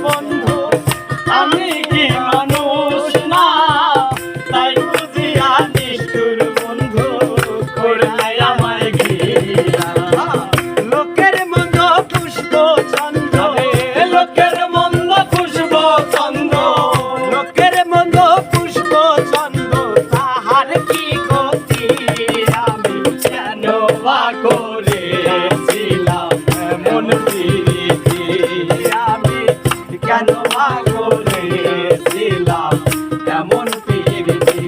বন্ধু আমি কি মানুষ না, তাই বুঝিয়া নিষ্ঠুর বন্ধু করলে আমায় ঘৃণা। লোকের মন্দ পুষ্প ছন্দ, লোকের মন্দ পুষ্প ছন্দ, লোকের মন্দ পুষ্প ছন্দ, তাহার কি গতি আমি কেন বা করেছিলাম এমন প্রীতি, আমি কেন বা করেছিলাম এমন প্রীতি।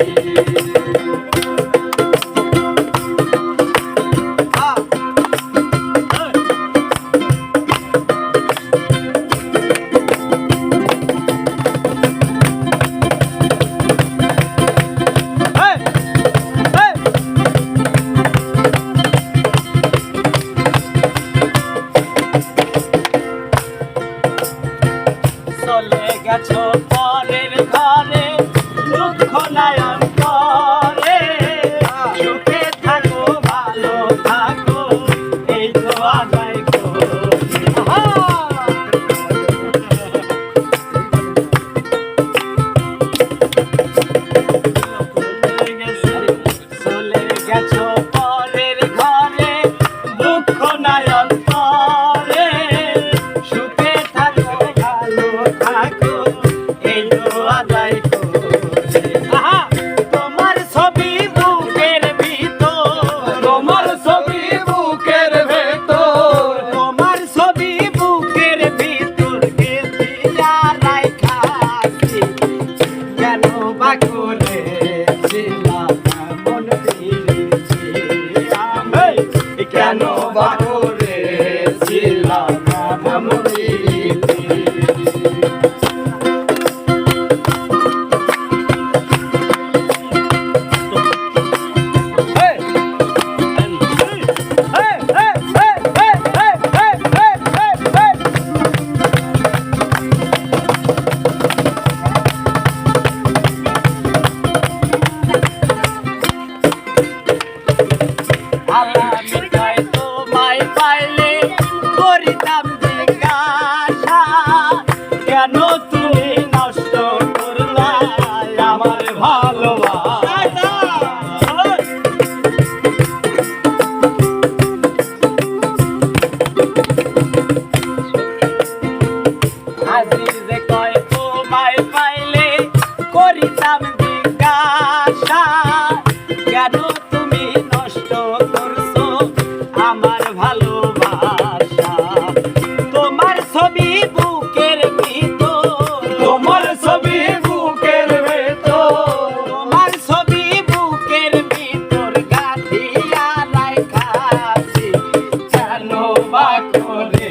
চলে গেছো পরের ঘরে, দুঃখ নাই অন্তরে, সুখে থাকো ভালো থাকো এই তো আদায় করি। চলে গেছো পরের ঘরে, দুঃখ নাই অন্তরে, সুখে থাকো ভালো থাকো এই তো আদায় করে। তোমার ছবি বুকের ভিতর, তোমার ছবি বুকের ভেতর, তোমার ছবি বুকের ভিতর গেঁথিয়া রাইখাছি, কেন বা করেছিলাম এমন প্রীতি, আমি কেন বা করেছিলাম এমন প্রীতি। আলামিটাই তোমায় পাইলে করিতাম জিজ্ঞাসা, কেন তুমি নষ্ট করলা আমার ভালোবাসা। আজিজে কয় তোমায় পাইলে করিতাম জিজ্ঞাসা, কেন তুমি নষ্ট করছো আমার ভালোবাসা। তোমার ছবি বুকের ভিতর, তোমার ছবি বুকের ভেতর, তোমার ছবি বুকের ভিতর গাঁথিয়া রাইখাছি, কেন বা করে